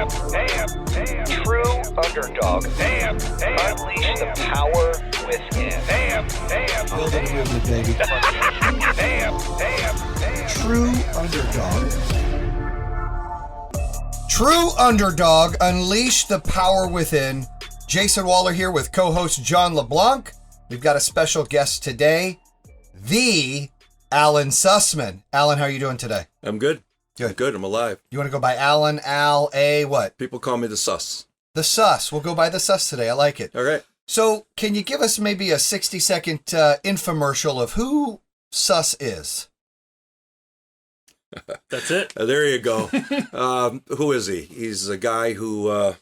True underdog. Unleash the power within. Build it with me, baby. True underdog. True underdog. Unleash the power within. Jason Waller here with co-host John LeBlanc. We've got a special guest today, the Alan Sussman. Alan, how are you doing today? I'm good. Good. Good. I'm alive. You want to go by Alan, Al, A, what? People call me the Suss. The Suss. We'll go by the Suss today. I like it. All right. So can you give us maybe a 60-second infomercial of who Suss is? That's it. There you go. Who is he? He's a guy who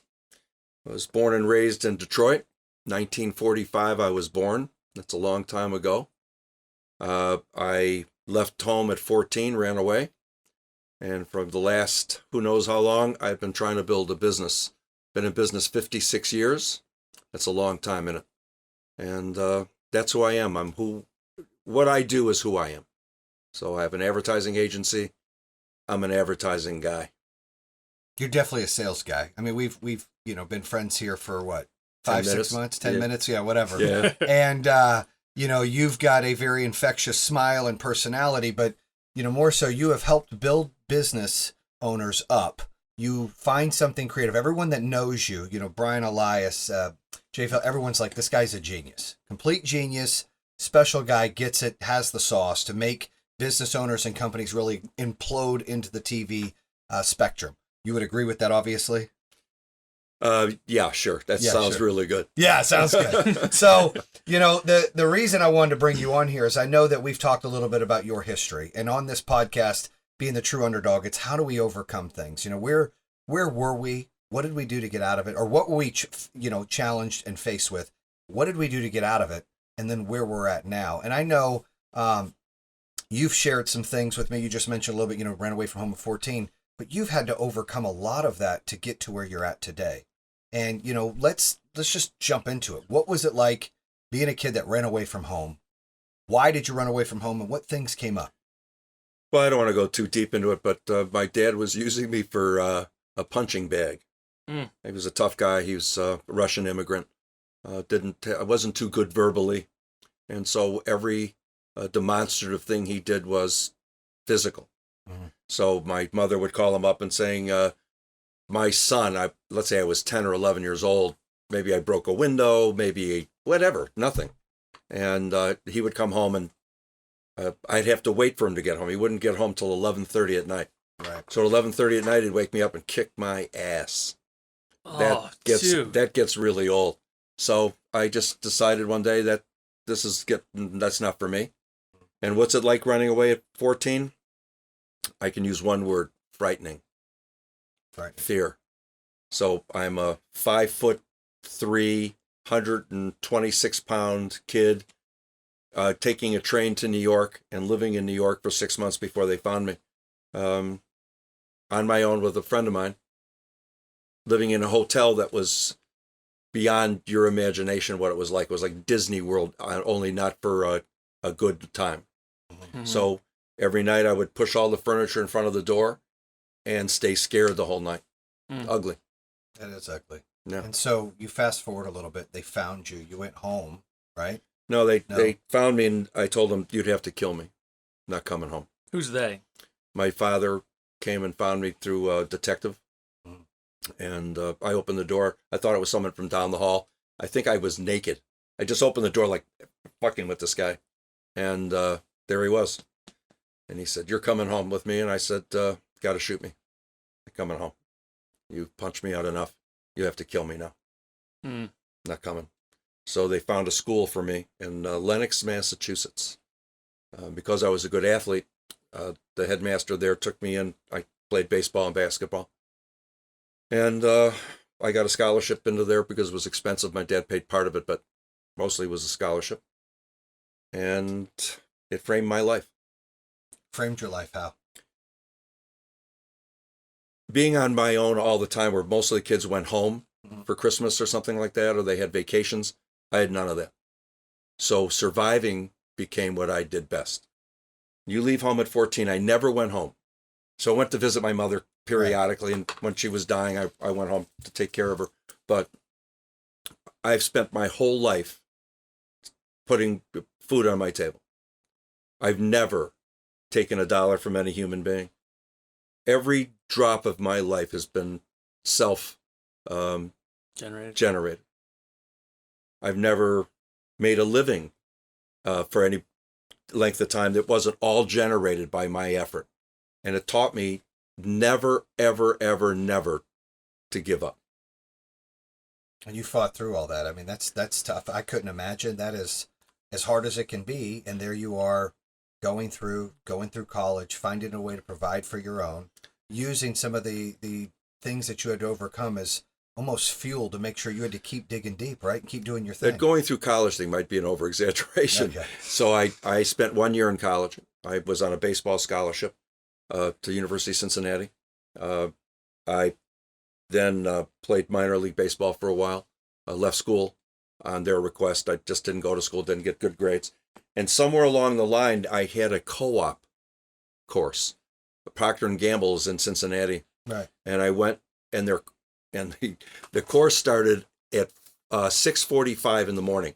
was born and raised in Detroit. 1945 I was born. That's a long time ago. I left home at 14, ran away. And from the last, who knows how long, I've been trying to build a business. Been in business 56 years. That's a long time in it. And that's who I am. What I do is who I am. So I have an advertising agency. I'm an advertising guy. You're definitely a sales guy. I mean, we've been friends here for what? 5, 6 months, 10 minutes? Yeah, whatever. Yeah. And, you've got a very infectious smile and personality, but, more so you have helped build business owners up. You find something creative. Everyone that knows you, Brian Elias, JFL, everyone's like, this guy's a genius. Complete genius, special guy, gets it, has the sauce to make business owners and companies really implode into the TV spectrum. You would agree with that, obviously? Yeah, sure. That sounds sure. really good. Yeah, sounds good. So, the reason I wanted to bring you on here is I know that we've talked a little bit about your history, and on this podcast, being the true underdog, it's how do we overcome things? Where were we? What did we do to get out of it? Or what were we, challenged and faced with? What did we do to get out of it? And then where we're at now. And I know you've shared some things with me. You just mentioned a little bit, ran away from home at 14, but you've had to overcome a lot of that to get to where you're at today. And, let's just jump into it. What was it like being a kid that ran away from home? Why did you run away from home and what things came up? Well, I don't want to go too deep into it, but my dad was using me for a punching bag. He was a tough guy. He was a Russian immigrant. I wasn't too good verbally. And so every demonstrative thing he did was physical. So my mother would call him up and saying, my son, let's say I was 10 or 11 years old, maybe I broke a window, whatever, nothing. And he would come home and I'd have to wait for him to get home. He wouldn't get home till 11:30 at night. Right. So at 11:30 at night, he'd wake me up and kick my ass. That gets really old. So I just decided one day that that's not for me. And what's it like running away at 14? I can use one word: frightening. Fear. So I'm a 5'3", 126-pound kid, taking a train to New York and living in New York for 6 months before they found me, on my own with a friend of mine, living in a hotel that was beyond your imagination what it was like. It was like Disney World, only not for a good time. Mm-hmm. So every night I would push all the furniture in front of the door and stay scared the whole night. Ugly. That is ugly. Yeah. And so you fast forward a little bit. They found you. You went home, right? No, they found me and I told them, you'd have to kill me. I'm not coming home. Who's they? My father came and found me through a detective. And I opened the door. I thought it was someone from down the hall. I think I was naked. I just opened the door like fucking with this guy. And there he was. And he said, you're coming home with me. And I said, got to shoot me. I'm coming home. You punched me out enough. You have to kill me now. Not coming. So they found a school for me in Lenox, Massachusetts. Because I was a good athlete, the headmaster there took me in. I played baseball and basketball. And I got a scholarship into there because it was expensive. My dad paid part of it, but mostly it was a scholarship. And it framed my life. Framed your life how? Being on my own all the time, where most of the kids went home for Christmas or something like that, or they had vacations, I had none of that. So surviving became what I did best. You leave home at 14. I never went home. So I went to visit my mother periodically, and when she was dying, I went home to take care of her. But I've spent my whole life putting food on my table. I've never taken $1 from any human being. Every drop of my life has been generated. I've never made a living for any length of time that wasn't all generated by my effort. And it taught me never, ever, ever, never to give up. And you fought through all that. I mean, that's tough. I couldn't imagine. That is as hard as it can be. And there you are going through college, finding a way to provide for your own, using some of the things that you had to overcome as almost fuel to make sure you had to keep digging deep, right? And keep doing your thing. That going through college thing might be an over-exaggeration. Okay. So I spent 1 year in college. I was on a baseball scholarship to University of Cincinnati. I then played minor league baseball for a while. I left school on their request. I just didn't go to school, didn't get good grades. And somewhere along the line, I had a co-op course. Procter & Gamble is in Cincinnati. Right. And I went, and the course started at 6:45 in the morning.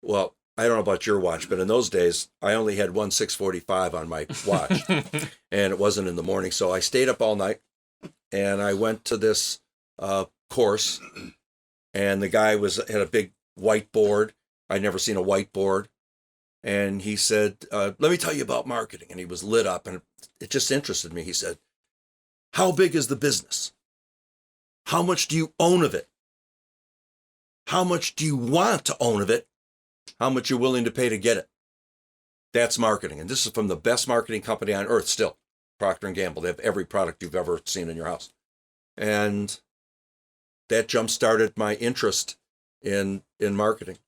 Well, I don't know about your watch, but in those days, I only had one 6:45 on my watch, and it wasn't in the morning. So I stayed up all night, and I went to this course, and the guy had a big whiteboard. I'd never seen a whiteboard. And he said, let me tell you about marketing. And he was lit up, and it just interested me. He said, how big is the business? How much do you own of it? How much do you want to own of it? How much you're willing to pay to get it? That's marketing. And this is from the best marketing company on earth still, Procter & Gamble. They have every product you've ever seen in your house. And that jump-started my interest in marketing.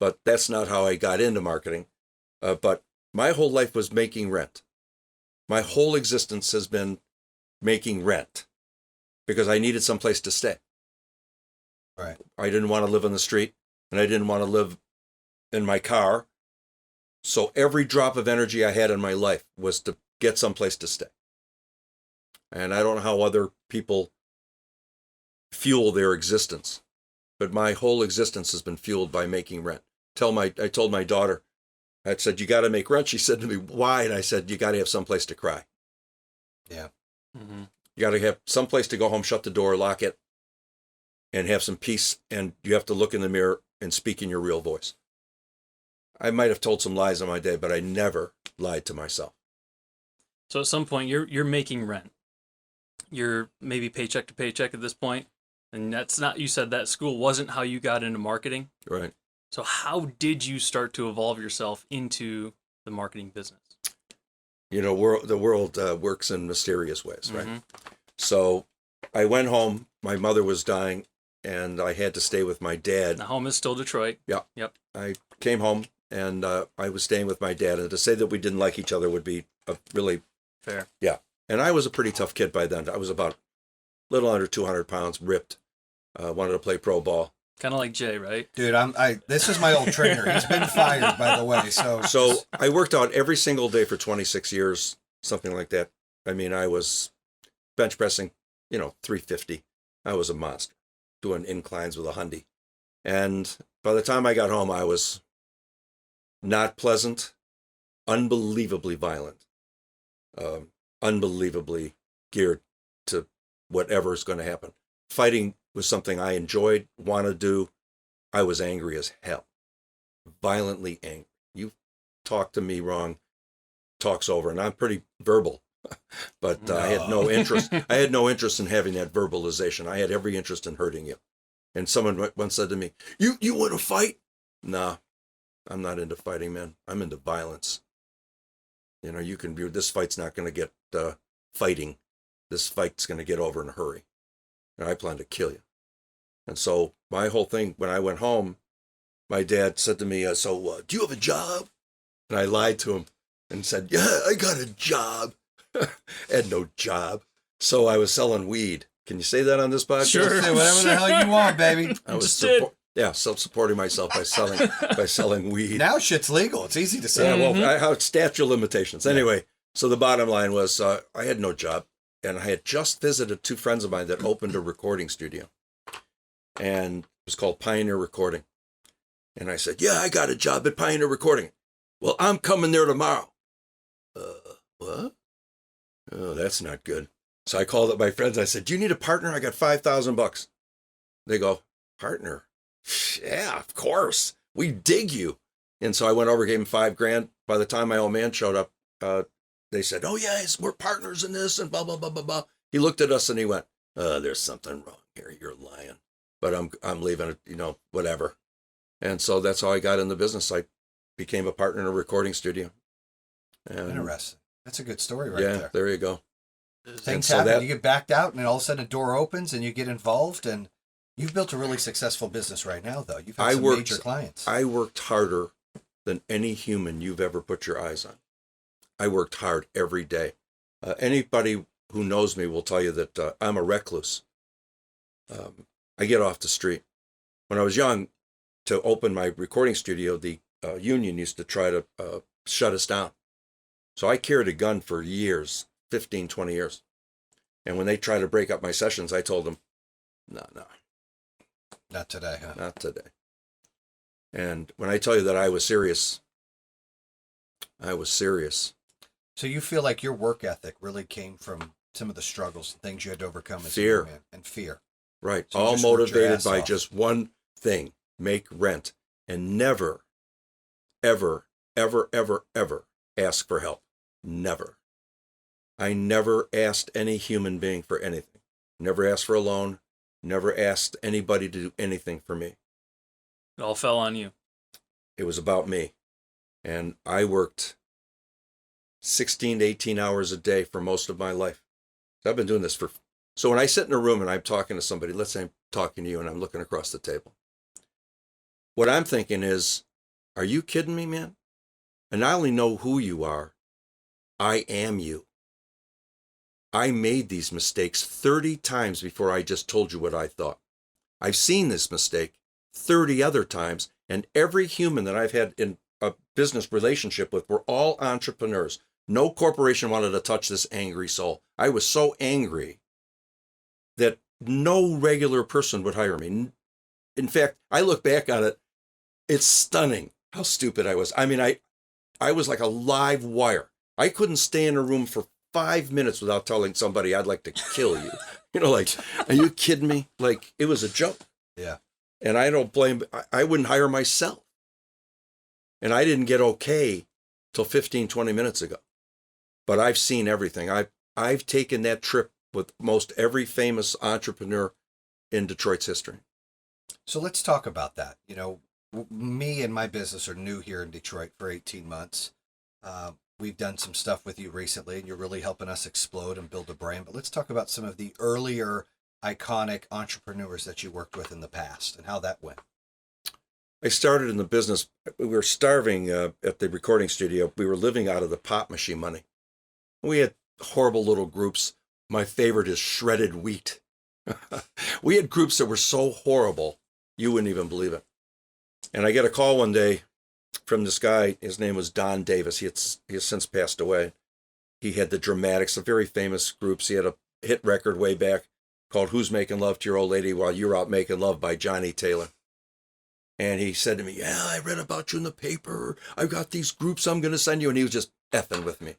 But that's not how I got into marketing. But my whole life was making rent. My whole existence has been making rent because I needed some place to stay. Right. I didn't want to live on the street, and I didn't want to live in my car. So every drop of energy I had in my life was to get some place to stay. And I don't know how other people fuel their existence, but my whole existence has been fueled by making rent. I told my daughter, I said, you got to make rent. She said to me, why? And I said, you got to have some place to cry. Yeah. Mm-hmm. You got to have some place to go home, shut the door, lock it, and have some peace. And you have to look in the mirror and speak in your real voice. I might have told some lies on my day, but I never lied to myself. So at some point, you're making rent. You're maybe paycheck to paycheck at this point, and that's not. You said that school wasn't how you got into marketing, right? So how did you start to evolve yourself into the marketing business? You know, the world works in mysterious ways, right? Mm-hmm. So I went home. My mother was dying, and I had to stay with my dad. The home is still Detroit. Yeah. Yep. I came home, and I was staying with my dad. And to say that we didn't like each other would be really fair. Yeah. And I was a pretty tough kid by then. I was about a little under 200 pounds, ripped, wanted to play pro ball. Kind of like Jay, right? Dude, this is my old trainer. He's been fired, by the way. So I worked out every single day for 26 years, something like that. I mean, I was bench pressing, 350. I was a monster, doing inclines with a hundy. And by the time I got home, I was not pleasant, unbelievably violent, unbelievably geared to whatever's going to happen. Fighting was something I enjoyed, wanted to do. I was angry as hell, violently angry. You talk to me wrong, talk's over. And I'm pretty verbal, but I had no interest. I had no interest in having that verbalization. I had every interest in hurting you. And someone once said to me, you want to fight? Nah, I'm not into fighting, man. I'm into violence. This fight's not going to get fighting. This fight's going to get over in a hurry. And I plan to kill you. And so my whole thing, when I went home, my dad said to me, do you have a job? And I lied to him and said, yeah, I got a job. I had no job. So I was selling weed. Can you say that on this podcast? Sure. Say whatever the hell you want, baby. I was self-supporting myself by selling weed. Now shit's legal. It's easy to say. Yeah, well, how statute of limitations. Anyway, so the bottom line was I had no job. and I had just visited 2 friends of mine that opened a recording studio, and it was called Pioneer Recording. And I said, yeah, I got a job at Pioneer Recording. Well, I'm coming there tomorrow. What? Oh, that's not good. So I called up my friends. I said, do you need a partner? I got $5,000. They go, partner? Yeah, of course. We dig you. And so I went over, gave him $5,000. By the time my old man showed up, they said, oh, yeah, we're partners in this and blah, blah, blah, blah, blah. He looked at us and he went, there's something wrong here. You're lying. But I'm leaving it, whatever. And so that's how I got in the business. I became a partner in a recording studio. And Interesting. That's a good story right yeah, there. there you go. Things so happen. You get backed out, and all of a sudden a door opens, and you get involved, and you've built a really successful business right now, though. You've had some major clients. I worked harder than any human you've ever put your eyes on. I worked hard every day. Anybody who knows me will tell you that I'm a recluse. I get off the street. When I was young, to open my recording studio, the union used to try to shut us down. So I carried a gun for years, 15, 20 years. And when they tried to break up my sessions, I told them, no. Not today, huh? Not today. And when I tell you that I was serious, I was serious. So you feel like your work ethic really came from some of the struggles and things you had to overcome as Fear. a man, and fear. Right. So you all just worked your motivated ass by off. just one thing, make rent, and never, ever, ever, ever, ever ask for help. Never. I never asked any human being for anything. Never asked for a loan. Never asked anybody to do anything for me. It all fell on you. It was about me. And I worked 16 to 18 hours a day for most of my life. I've been doing this so when I sit in a room and I'm talking to somebody, let's say I'm talking to you and I'm looking across the table. What I'm thinking is, are you kidding me, man? And I only know who you are. I am you. I made these mistakes 30 times before I just told you what I thought. I've seen this mistake 30 other times, and every human that I've had in a business relationship with were all entrepreneurs. No corporation wanted to touch this angry soul. I was so angry that no regular person would hire me. In fact, I look back on it, it's stunning how stupid I was. I mean, I was like a live wire. I couldn't stay in a room for 5 minutes without telling somebody I'd like to kill you. Like, are you kidding me? Like, it was a joke. Yeah. And I don't blame, I wouldn't hire myself. And I didn't get okay till 15, 20 minutes ago. But I've seen everything. I've taken that trip with most every famous entrepreneur in Detroit's history. So let's talk about that. Me and my business are new here in Detroit for 18 months. We've done some stuff with you recently, and you're really helping us explode and build a brand. But let's talk about some of the earlier iconic entrepreneurs that you worked with in the past and how that went. I started in the business. We were starving at the recording studio. We were living out of the pop machine money. We had horrible little groups. My favorite is Shredded Wheat. We had groups that were so horrible, you wouldn't even believe it. And I get a call one day from this guy. His name was Don Davis. He has since passed away. He had the Dramatics, the very famous groups. He had a hit record way back called Who's Making Love to Your Old Lady While You're Out Making Love by Johnny Taylor. And he said to me, yeah, I read about you in the paper. I've got these groups I'm going to send you. And he was just effing with me.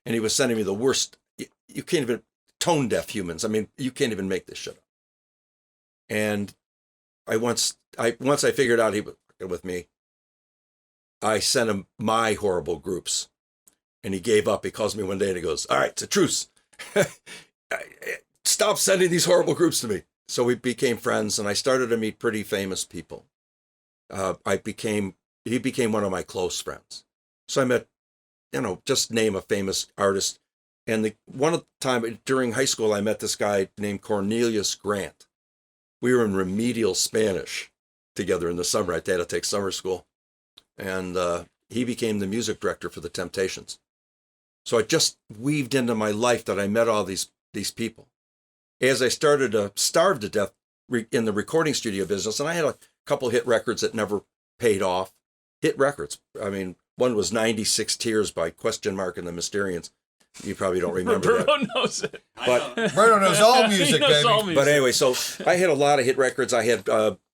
And he was sending me the worst. You can't even, tone deaf humans. I mean, you can't even make this shit up. And once I figured out he was working with me, I sent him my horrible groups. And he gave up. He calls me one day and he goes, all right, it's a truce. Stop sending these horrible groups to me. So we became friends, and I started to meet pretty famous people. He became one of my close friends. So I met, just name a famous artist. And one time during high school, I met this guy named Cornelius Grant. We were in remedial Spanish together in the summer. I had to take summer school. And he became the music director for the Temptations. So it just weaved into my life that I met all these people. As I started to starve to death in the recording studio business, and I had a couple hit records that never paid off. Hit records. I mean, one was 96 Tears by Question Mark and the Mysterians. You probably don't remember Roberto that. knows it. But Roberto knows all music, He knows baby. all music. But anyway, so I had a lot of hit records. I had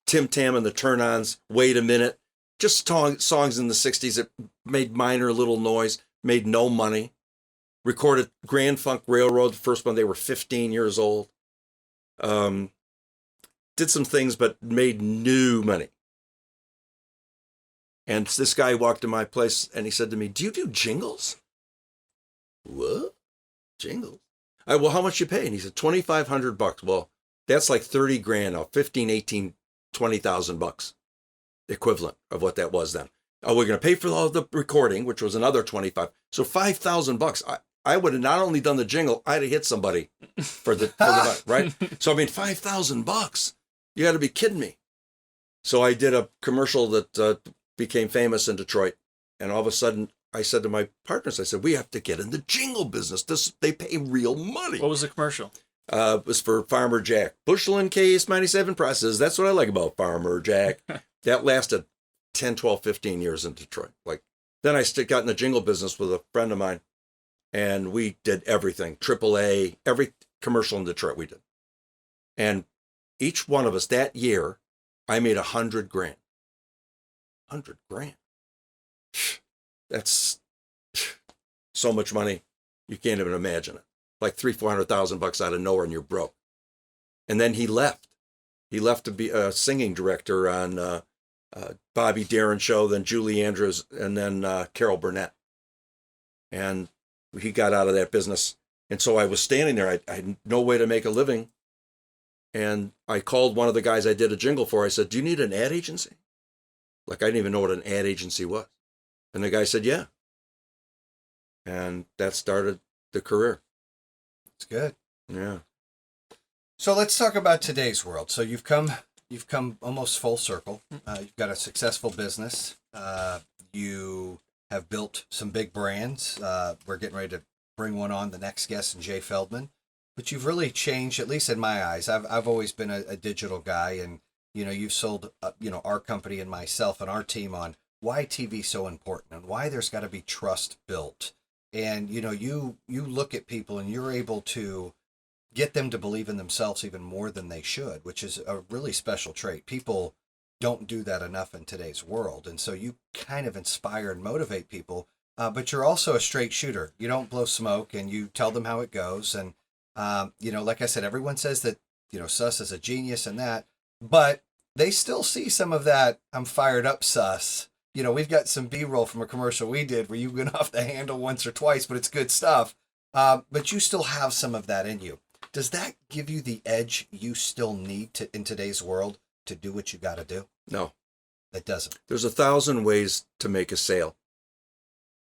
Tim Tam and the Turn-Ons, Wait a Minute, just songs in the 60s that made minor little noise, made no money. Recorded Grand Funk Railroad, the first one, they were 15 years old. Did some things, but made no money. And this guy walked in my place and he said to me, "Do you do jingles?" What? Jingles? Well, how much you pay? And he said, $2,500. Well, that's like 30 grand now, 15, 18, 20,000 bucks equivalent of what that was then. Oh, we're going to pay for all the recording, which was another 25. So 5,000 bucks. I would have not only done the jingle, I'd have hit somebody for the money, right? So I mean, 5,000 bucks. You got to be kidding me. So I did a commercial that became famous in Detroit. And all of a sudden I said to my partners, I said, we have to get in the jingle business. They pay real money. What was the commercial? It was for Farmer Jack. Bushel and case, 97 prices. That's what I like about Farmer Jack. That lasted 10, 12, 15 years in Detroit. Then I got in the jingle business with a friend of mine, and we did everything. AAA, every commercial in Detroit we did. And each one of us that year, I made 100 grand. 100 grand. That's so much money. You can't even imagine it. Like $300,000-400,000 out of nowhere and you're broke. And then he left. He left to be a singing director on Bobby Darin show, then Julie Andrews, and then Carol Burnett. And he got out of that business. And so I was standing there. I had no way to make a living. And I called one of the guys I did a jingle for. I said, "Do you need an ad agency?" I didn't even know what an ad agency was. And the guy said, "Yeah." And that started the career. It's good. Yeah. So let's talk about today's world. So you've come almost full circle. You've got a successful business. You have built some big brands. We're getting ready to bring one on, the next guest, Jay Feldman. But you've really changed, at least in my eyes. I've always been a digital guy, and you've sold our company and myself and our team on why TV is so important and why there's got to be trust built. And you look at people and you're able to get them to believe in themselves even more than they should, which is a really special trait. People don't do that enough in today's world. And so you kind of inspire and motivate people, but you're also a straight shooter. You don't blow smoke, and you tell them how it goes. And, like I said, everyone says that, Suss is a genius and that, but they still see some of that "I'm fired up" Suss. We've got some B-roll from a commercial we did where you went off the handle once or twice, but it's good stuff. But you still have some of that in you. Does that give you the edge you still need in today's world to do what you got to do? No. It doesn't. There's 1,000 ways to make a sale.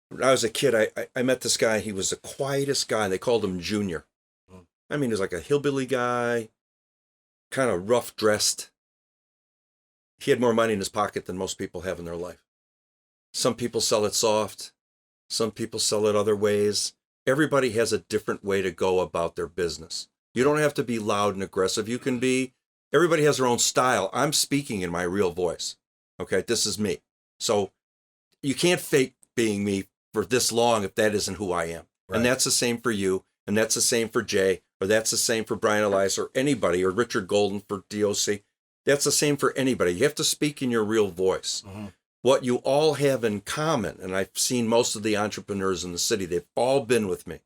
When I was a kid, I met this guy. He was the quietest guy. They called him Junior. I mean, he was like a hillbilly guy, kind of rough dressed. He had more money in his pocket than most people have in their life. Some people sell it soft. Some people sell it other ways. Everybody has a different way to go about their business. You don't have to be loud and aggressive. Everybody has their own style. I'm speaking in my real voice. Okay, this is me. So you can't fake being me for this long if that isn't who I am. Right. And that's the same for you. And that's the same for Jay, or that's the same for Brian Elias, or anybody, or Richard Golden for DOC. That's the same for anybody. You have to speak in your real voice. Mm-hmm. What you all have in common, and I've seen most of the entrepreneurs in the city, they've all been with me.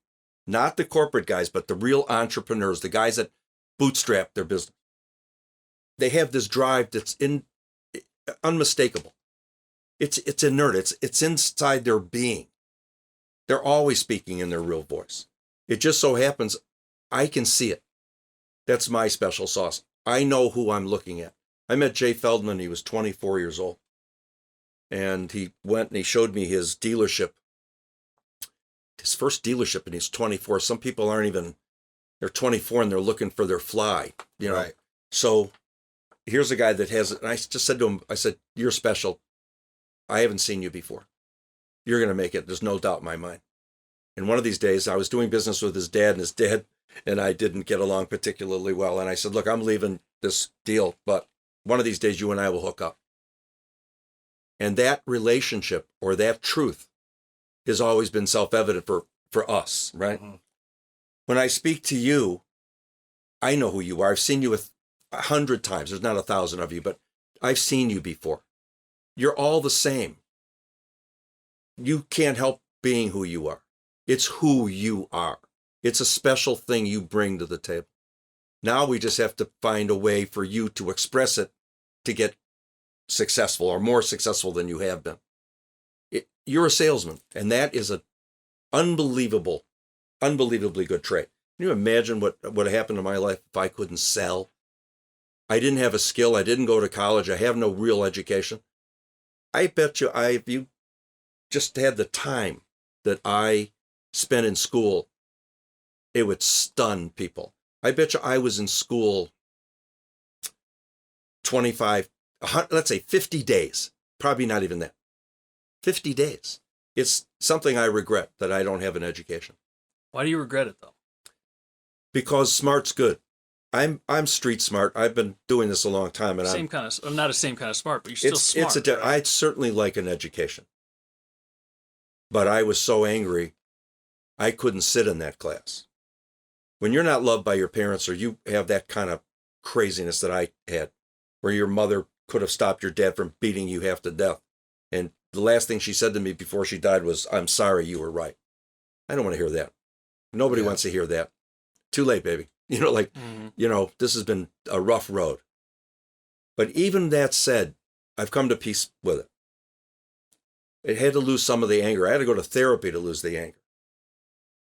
Not the corporate guys, but the real entrepreneurs, the guys that bootstrap their business. They have this drive that's unmistakable. It's inert. It's inside their being. They're always speaking in their real voice. It just so happens I can see it. That's my special sauce. I know who I'm looking at. I met Jay Feldman. He was 24 years old. And he went and he showed me his dealership, his first dealership, and he's 24. Some people they're 24 and they're looking for their fly, Right. So here's a guy that has it. And I just said to him, I said, "You're special. I haven't seen you before. You're going to make it. There's no doubt in my mind." And one of these days I was doing business with his dad, and I didn't get along particularly well. And I said, "Look, I'm leaving this deal, but one of these days you and I will hook up." And that relationship or that truth has always been self-evident for for us, right? Mhm. When I speak to you, I know who you are. I've seen you 100 times. There's not 1,000 of you, but I've seen you before. You're all the same. You can't help being who you are. It's who you are. It's a special thing you bring to the table. Now we just have to find a way for you to express it to get successful or more successful than you have been. You're a salesman, and that is an unbelievably good trait. Can you imagine what happened in my life if I couldn't sell? I didn't have a skill. I didn't go to college. I have no real education. I bet you if you just had the time that I spent in school, it would stun people. I bet you I was in school let's say 50 days. Probably not even that. 50 days. It's something I regret that I don't have an education. Why do you regret it though? Because smart's good. I'm street smart. I've been doing this a long time, and I'm not the same kind of smart, but you're still smart. Right? I'd certainly like an education, but I was so angry, I couldn't sit in that class. When you're not loved by your parents, or you have that kind of craziness that I had, where your mother could have stopped your dad from beating you half to death, and the last thing she said to me before she died was, "I'm sorry, you were right." I don't want to hear that. Nobody wants to hear that. Too late, baby. This has been a rough road. But even that said, I've come to peace with it. It had to lose some of the anger. I had to go to therapy to lose the anger.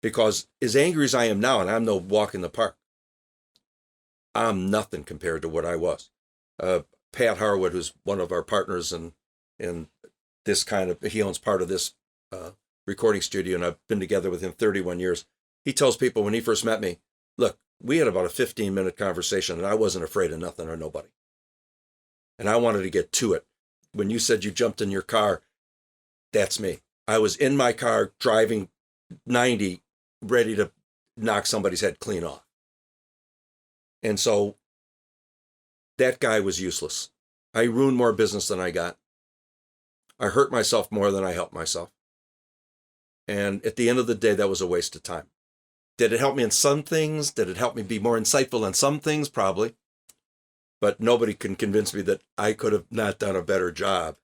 Because as angry as I am now, and I'm no walk in the park, I'm nothing compared to what I was. Pat Harwood, who's one of our partners in this he owns part of this recording studio, and I've been together with him 31 years. He tells people when he first met me, look, we had about a 15-minute conversation, and I wasn't afraid of nothing or nobody. And I wanted to get to it. When you said you jumped in your car, that's me. I was in my car driving 90, ready to knock somebody's head clean off. And so that guy was useless. I ruined more business than I got. I hurt myself more than I helped myself. And at the end of the day, that was a waste of time. Did it help me in some things? Did it help me be more insightful in some things? Probably. But nobody can convince me that I could have not done a better job.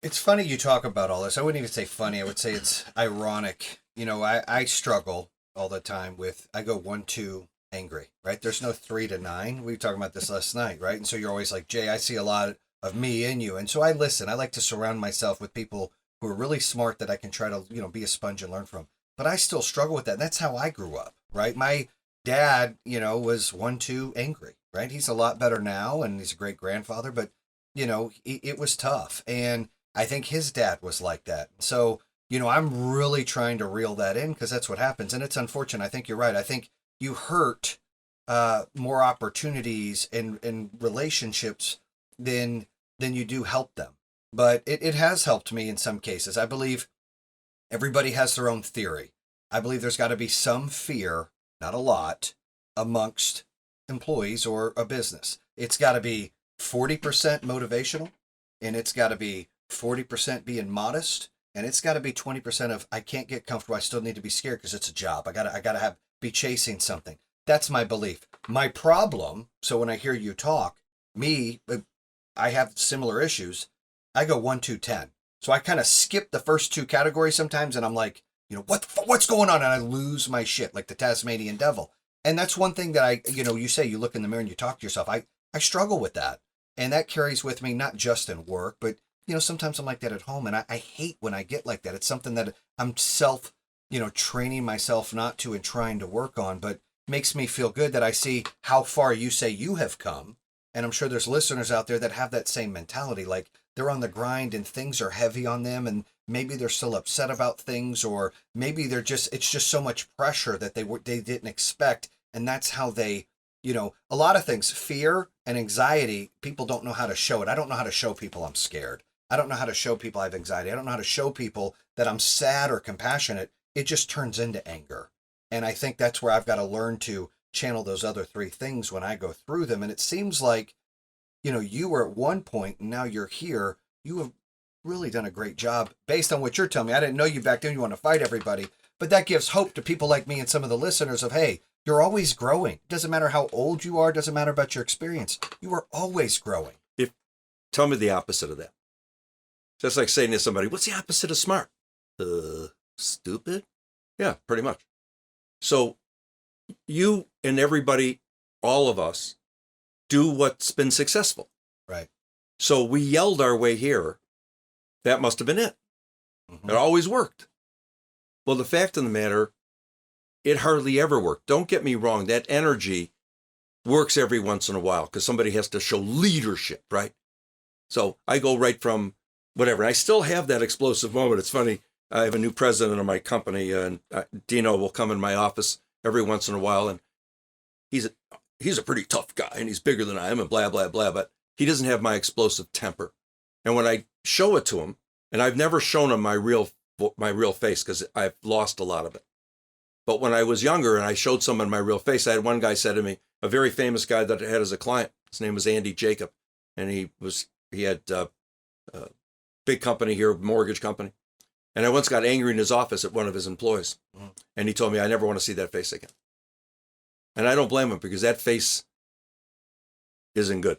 It's funny you talk about all this. I wouldn't even say funny. I would say it's ironic. I struggle all the time with, I go 1-2 angry, right? There's no 3 to 9. We were talking about this last night, right? And so you're always like, Jay, I see a lot of me in you. And so I listen. I like to surround myself with people who are really smart that I can try to, be a sponge and learn from. But I still struggle with that. And that's how I grew up, right? My dad, was 1-2 angry, right? He's a lot better now, and he's a great grandfather, but, it was tough. And I think his dad was like that. So, I'm really trying to reel that in because that's what happens. And it's unfortunate. I think you're right. I think you hurt more opportunities in relationships than you do help them. But it has helped me in some cases. I believe everybody has their own theory. I believe there's got to be some fear, not a lot, amongst employees or a business. It's got to be 40% motivational, and it's got to be 40% being modest, and it's got to be 20% of I can't get comfortable. I still need to be scared because it's a job. I gotta be chasing something. That's my belief. My problem. So when I hear you talk, I have similar issues. I go 1-2, 10. So I kind of skip the first 2 categories sometimes, and I'm like, what's going on? And I lose my shit like the Tasmanian devil. And that's one thing that you say, you look in the mirror and you talk to yourself. I struggle with that. And that carries with me, not just in work, but, sometimes I'm like that at home. And I hate when I get like that. It's something that I'm training myself not to and trying to work on, but makes me feel good that I see how far you say you have come. And I'm sure there's listeners out there that have that same mentality, like they're on the grind and things are heavy on them, and maybe they're still upset about things, or maybe it's just so much pressure that they didn't expect, and that's how they, a lot of things, fear and anxiety, people don't know how to show it. I don't know how to show people I'm scared. I don't know how to show people I have anxiety. I don't know how to show people that I'm sad or compassionate. It just turns into anger. And I think that's where I've got to learn to channel those other 3 things when I go through them. And it seems like, you were at one point and now you're here. You have really done a great job based on what you're telling me. I didn't know you back then. You want to fight everybody, but that gives hope to people like me and some of the listeners of, hey, you're always growing. It doesn't matter how old you are. It doesn't matter about your experience. You are always growing. Tell me the opposite of that. Just like saying to somebody, what's the opposite of smart? Stupid? Yeah, pretty much. So you and everybody, all of us, do what's been successful. Right. So we yelled our way here. That must have been it. Mm-hmm. It always worked. Well, the fact of the matter, it hardly ever worked. Don't get me wrong. That energy works every once in a while because somebody has to show leadership, right? So I go right from whatever. I still have that explosive moment. It's funny. I have a new president of my company, and Dino will come in my office every once in a while, and he's a pretty tough guy, and he's bigger than I am, and blah, blah, blah, but he doesn't have my explosive temper. And when I show it to him, and I've never shown him my real face because I've lost a lot of it. But when I was younger and I showed someone my real face, I had one guy said to me, a very famous guy that I had as a client, his name was Andy Jacob, and he had a big company here, mortgage company. And I once got angry in his office at one of his employees. And he told me, I never want to see that face again. And I don't blame him because that face isn't good.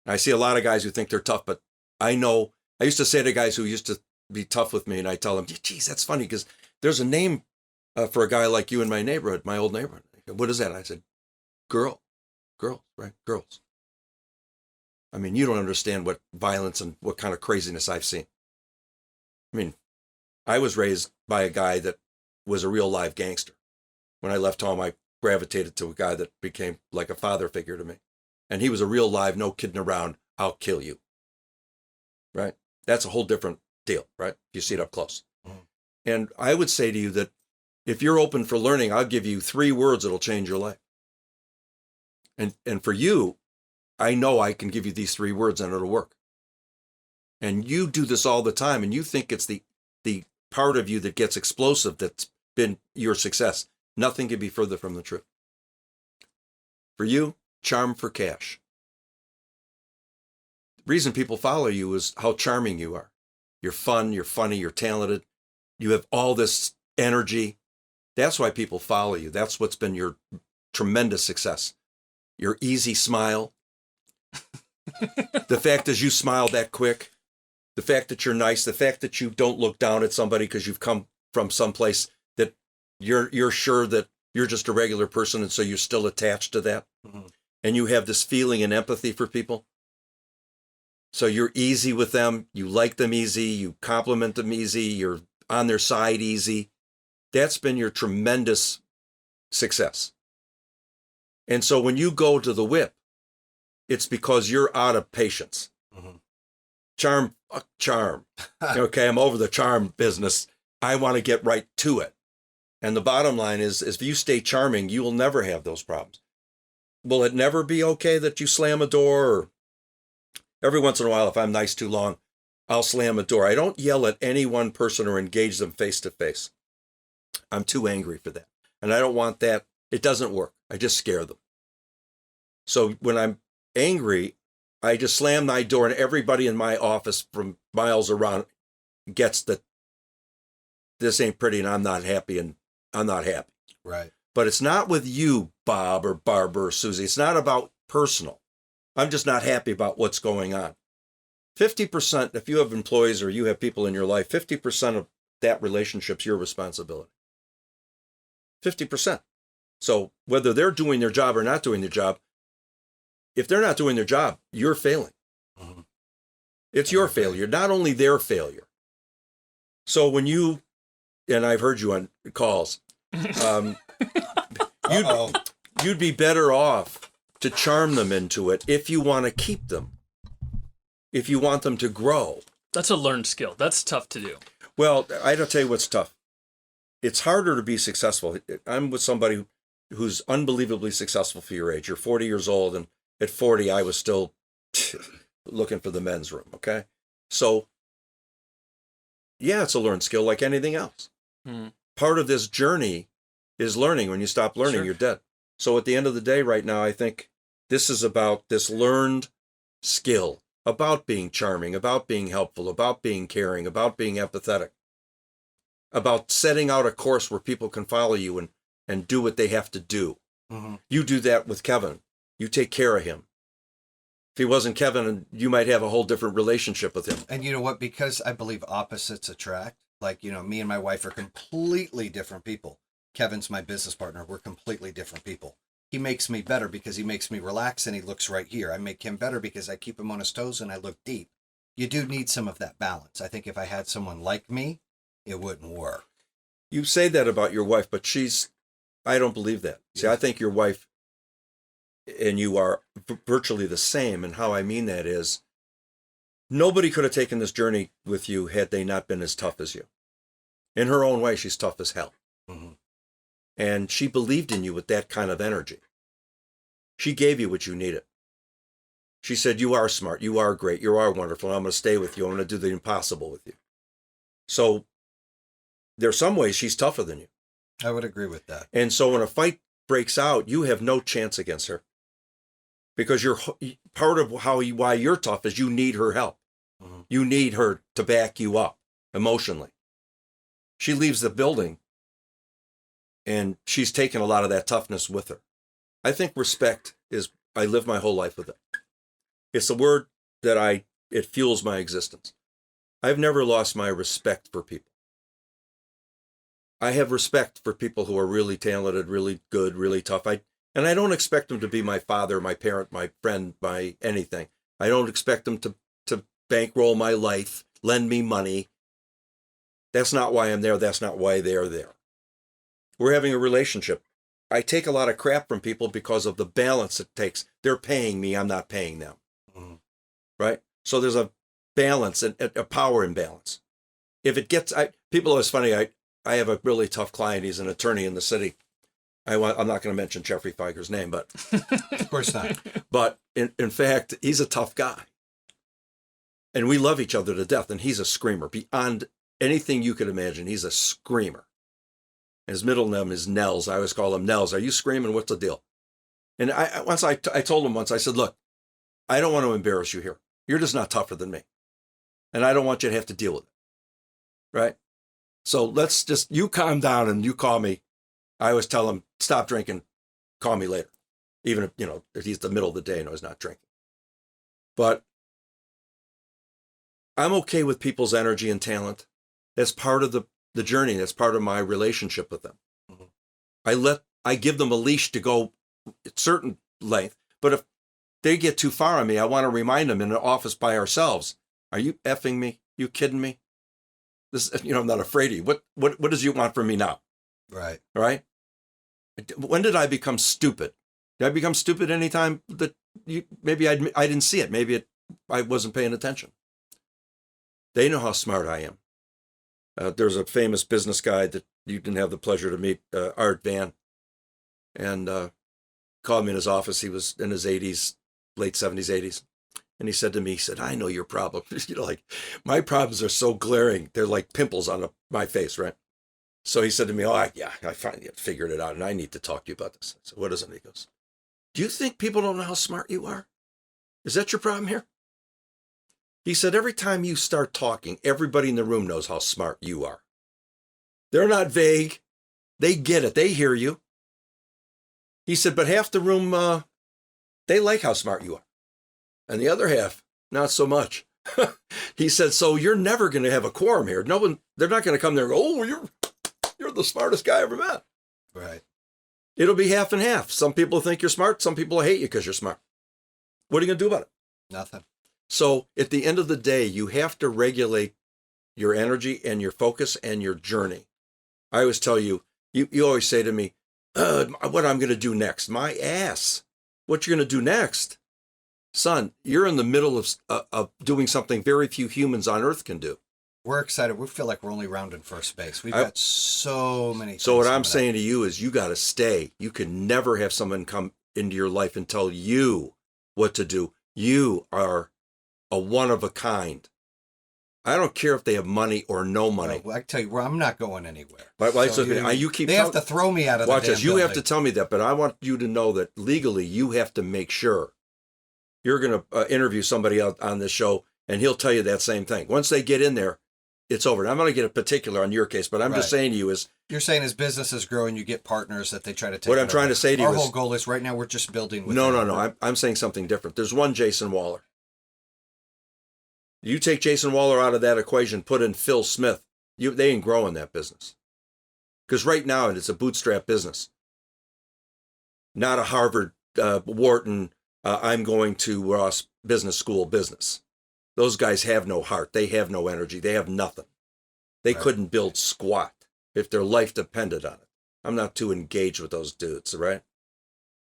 I see a lot of guys who think they're tough, but I used to say to guys who used to be tough with me, and I tell them, geez, that's funny because there's a name for a guy like you in my neighborhood, my old neighborhood. What is that? I said, girls, right? Girls. I mean, you don't understand what violence and what kind of craziness I've seen. I mean, I was raised by a guy that was a real live gangster. When I left home, I gravitated to a guy that became like a father figure to me. And he was a real live, no kidding around, I'll kill you. Right? That's a whole different deal, right? You see it up close. And I would say to you that if you're open for learning, I'll give you 3 words that'll change your life. And for you, I know I can give you these 3 words and it'll work. And you do this all the time, and you think it's the part of you that gets explosive that's been your success. Nothing could be further from the truth. For you, charm for cash. The reason people follow you is how charming you are. You're fun, you're funny, you're talented. You have all this energy. That's why people follow you. That's what's been your tremendous success. Your easy smile. The fact that you smile that quick. The fact that you're nice, the fact that you don't look down at somebody because you've come from someplace that you're sure that you're just a regular person, and so you're still attached to that. And you have this feeling and empathy for people. So you're easy with them, you like them easy, you compliment them easy, you're on their side easy. That's been your tremendous success. And so when you go to the whip, it's because you're out of patience. Charm. Okay, I'm over the charm business. I want to get right to it. And the bottom line is if you stay charming, you will never have those problems. Will it never be okay that you slam a door? Or every once in a while, if I'm nice too long, I'll slam a door. I don't yell at any one person or engage them face to face. I'm too angry for that. And I don't want that. It doesn't work. I just scare them. So when I'm angry, I just slam my door, and everybody in my office from miles around gets that this ain't pretty and I'm not happy and I'm not happy. Right. But it's not with you, Bob or Barbara or Susie. It's not about personal. I'm just not happy about what's going on. 50%, if you have employees or you have people in your life, 50% of that relationship's your responsibility. 50%. So whether they're doing their job or not doing their job, if they're not doing their job, you're failing. It's your failure, not only their failure. So when you, and I've heard you on calls, you'd be better off to charm them into it if you want to keep them, if you want them to grow. That's a learned skill. That's tough to do. Well, I don't tell you what's tough. It's harder to be successful. I'm with somebody who's unbelievably successful for your age. You're 40 years old, and at 40, I was still looking for the men's room, okay? So, yeah, it's a learned skill like anything else. Part of this journey is learning. When you stop learning, you're dead. So at the end of the day right now, I think this is about this learned skill, about being charming, about being helpful, about being caring, about being empathetic. about setting out a course where people can follow you and do what they have to do. Mm-hmm. You do that with Kevin. You take care of him. If he wasn't Kevin, you might have a whole different relationship with him. And you know what? Because I believe opposites attract. Like, you know, me and my wife are completely different people. Kevin's my business partner. We're completely different people. He makes me better because he makes me relax and he looks right here. I make him better because I keep him on his toes and I look deep. You do need some of that balance. I think if I had someone like me, it wouldn't work. You say that about your wife, but I don't believe that. See, I think your wife and you are virtually the same. And how I mean that is, nobody could have taken this journey with you had they not been as tough as you. In her own way, she's tough as hell. Mm-hmm. And she believed in you with that kind of energy. She gave you what you needed. She said, you are smart, you are great, you are wonderful, I'm going to stay with you, I'm going to do the impossible with you. So there's some ways she's tougher than you. I would agree with that. And so when a fight breaks out, you have no chance against her. Because you're part of why you're tough is you need her help. Mm-hmm. You need her to back you up emotionally. She leaves the building and she's taken a lot of that toughness with her. I think respect I live my whole life with it. It's a word that it fuels my existence. I've never lost my respect for people. I have respect for people who are really talented, really good, really tough. And I don't expect them to be my father, my parent, my friend, my anything. I don't expect them to bankroll my life, lend me money. That's not why I'm there. That's not why they're there. We're having a relationship. I take a lot of crap from people because of the balance it takes. They're paying me. I'm not paying them. Mm-hmm. Right? So there's a balance, a power imbalance. If it gets, people, it's funny, I have a really tough client. He's an attorney in the city. I'm not going to mention Jeffrey Feiger's name, but Of course not. But in fact, he's a tough guy. And we love each other to death. And he's a screamer beyond anything you could imagine. He's a screamer. And his middle name is Nels. I always call him Nels. Are you screaming? What's the deal? And I told him once, I said, look, I don't want to embarrass you here. You're just not tougher than me. And I don't want you to have to deal with it. Right? So let's just, you calm down and you call me. I always tell him, stop drinking, call me later. Even if, if he's the middle of the day and he's not drinking. But I'm okay with people's energy and talent. That's part of the journey. That's part of my relationship with them. Mm-hmm. I give them a leash to go a certain length. But if they get too far on me, I want to remind them in an office by ourselves. Are you effing me? You kidding me? This, I'm not afraid of you. What does you want from me now? Right. Right? When did I become stupid? Did I become stupid anytime that maybe I didn't see it? Maybe I wasn't paying attention. They know how smart I am. There's a famous business guy that you didn't have the pleasure to meet, Art Van, and called me in his office. He was in his 80s, late 70s, 80s. And he said to me, I know your problem. Like my problems are so glaring. They're like pimples on my face, right? So he said to me, I finally figured it out and I need to talk to you about this. I said, what is it? He goes, do you think people don't know how smart you are? Is that your problem here? He said, every time you start talking, everybody in the room knows how smart you are. They're not vague. They get it. They hear you. He said, but half the room, they like how smart you are. And the other half, not so much. He said, so you're never going to have a quorum here. They're not going to come there and go, oh, you're the smartest guy I ever met. Right. It'll be half and half. Some people think you're smart. Some people hate you because you're smart. What are you going to do about it? Nothing. So at the end of the day, you have to regulate your energy and your focus and your journey. I always tell you always say to me, what I'm going to do next? My ass. What you're going to do next? Son, you're in the middle of doing something very few humans on earth can do. We're excited. We feel like we're only rounding first base. We've got so many things. So what I'm saying to you is you got to stay. You can never have someone come into your life and tell you what to do. You are a one of a kind. I don't care if they have money or no money. I tell you, I'm not going anywhere. You keep. They have to throw me out of the damn building. Watch this. You building. have to tell me that, but I want you to know that legally you have to make sure. You're going to interview somebody else on this show, and he'll tell you that same thing. Once they get in there, it's over. And I'm going to get a particular on your case, but I'm just Right. saying to you is, You're saying as businesses grow and you get partners that they try to take. What it I'm trying over. to say to you Our is- whole goal is right now we're just building. With no. I'm saying something different. There's one Jason Waller. You take Jason Waller out of that equation, put in Phil Smith, they ain't growing that business. Because right now it's a bootstrap business. Not a Harvard, Wharton, I'm going to Ross Business School business. Those guys have no heart. They have no energy. They have nothing. They Right. couldn't build squat if their life depended on it. I'm not too engaged with those dudes, right?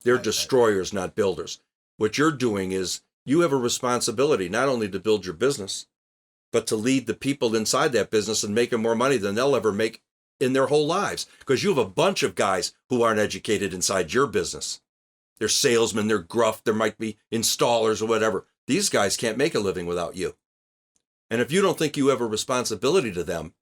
They're destroyers, not builders. What you're doing is you have a responsibility not only to build your business, but to lead the people inside that business and make them more money than they'll ever make in their whole lives. Because you have a bunch of guys who aren't educated inside your business. They're salesmen, they're gruff, there might be installers or whatever. These guys can't make a living without you. And if you don't think you have a responsibility to them,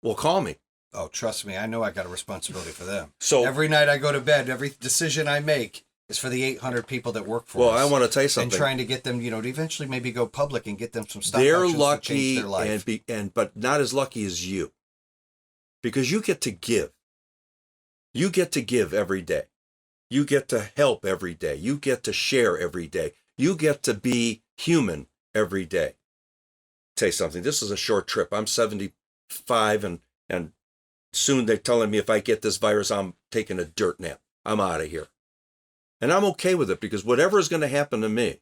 well, call me. Oh, trust me, I know I got a responsibility for them. So Every night I go to bed, every decision I make is for the 800 people that work for well, us. I want to tell you and something. trying to get them, to eventually maybe go public and get them some stock They're options to change lucky their life. but not as lucky as you. Because you get to give. You get to give every day. You get to help every day. You get to share every day. You get to be human every day. Tell you something, this is a short trip. I'm 75 and soon they're telling me if I get this virus, I'm taking a dirt nap. I'm out of here. And I'm okay with it because whatever is going to happen to me,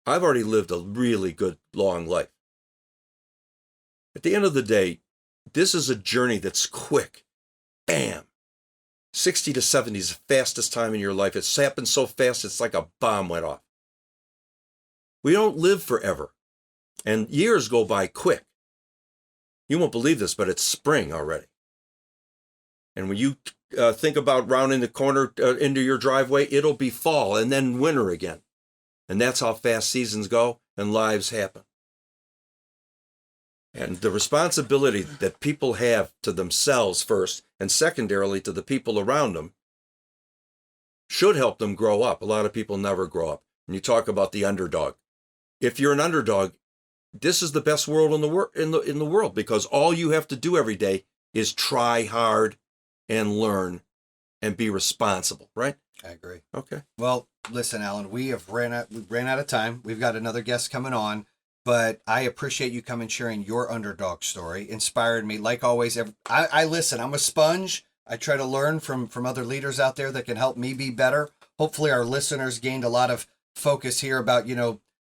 I've already lived a really good, long life. At the end of the day, this is a journey that's quick. Bam. 60 to 70 is the fastest time in your life. It's happened so fast, it's like a bomb went off. We don't live forever. And years go by quick. You won't believe this, but it's spring already. And when you think about rounding the corner into your driveway, it'll be fall and then winter again. And that's how fast seasons go and lives happen. And the responsibility that people have to themselves first and secondarily to the people around them should help them grow up. A lot of people never grow up. And you talk about the underdog. If you're an underdog, this is the best world in the world because all you have to do every day is try hard and learn and be responsible, right? I agree. Okay. Well, listen, Alan, we ran out of time. We've got another guest coming on, but I appreciate you coming sharing your underdog story. Inspired me. Like always, I listen. I'm a sponge. I try to learn from other leaders out there that can help me be better. Hopefully our listeners gained a lot of focus here about,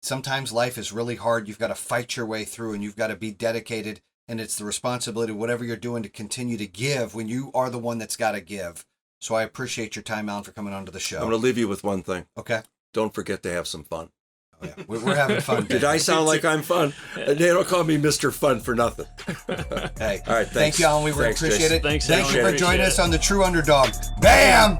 sometimes life is really hard. You've got to fight your way through and you've got to be dedicated. And it's the responsibility of whatever you're doing to continue to give when you are the one that's got to give. So I appreciate your time, Alan, for coming onto the show. I'm going to leave you with one thing. Okay. Don't forget to have some fun. Oh, yeah. We're having fun. Did I sound like I'm fun? They don't call me Mr. Fun for nothing. Hey. All right, thanks. Thank you, Alan. We Thanks, appreciate Jason. it. Thanks, Thank Alan. you for Appreciate joining it. us on The True Underdog. Bam!